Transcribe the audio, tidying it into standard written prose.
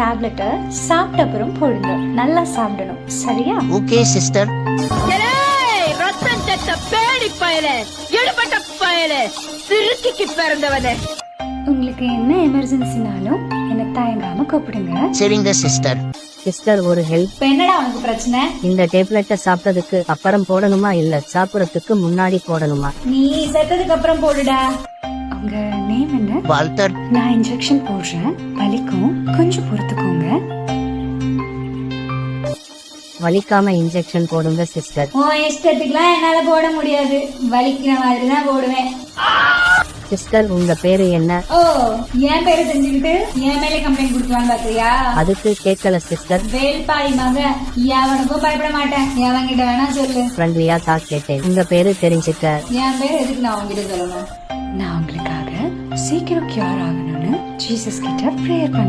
டேப்லெட்டை சாப்பிட்ட அப்புறம் போடுங்க. நல்லா சாப்பிடணும், சரியா? Okay sister. ரத்தம் செத்த பேடி பயலே, எடுபட்ட பயலே, சிறுக்கிக்கு பிறந்தவனே. உங்களுக்கு என்ன எமர்ஜென்சினாலும் என்ன தயங்காம கூப்பிடுங்க. சரிங்க சிஸ்டர். சிஸ்டர், ஒரு ஹெல்ப். இப்ப என்னடா உனக்கு பிரச்சனை? இந்த டேப்லெட்டை சாப்பிட்டதுக்கு அப்புறம் போடணுமா இல்ல சாப்பிடறதுக்கு முன்னாடி போடணுமா? நீ செத்ததுக்கு அப்புறம் போடுடா. உங்க நேம் என்ன? வால்டர். நான் இன்ஜெக்ஷன் போடுறேன், வலிக்கும், கொஞ்சம் பொறுத்துக்கோங்க. வலிக்காம இன்ஜெக்ஷன் போடுங்க சிஸ்டர். உன் இஷ்டத்துக்குலாம் என்னால போட முடியாது, வலிக்கிற மாதிரி தான் போடுவேன். சிஸ்டர், உங்க பேரு என்ன? ஓ, என் பேரை தெரிஞ்சுக்கிட்டு என் மேலே கம்ப்ளைண்ட் கொடுக்கலான்னு பாக்குறியா? அதுக்கு கேட்கல சிஸ்டர். வேல்பாரி மக, எவனுக்கும் பயப்பட மாட்டேன், எவன்கிட்ட வேணா சொல்லு. ஃப்ரெண்ட்லியா தான் கேட்டேன். உங்க பேரு தெரிஞ்சுக்க. என் பேர் எதுக்கு நான் உங்ககிட்ட சொல்லணும்? நான் உங்களுக்காக சீக்கிரம் கியூர் ஆகணும்னு ஜீசஸ் கிட்ட ப்ரேயர்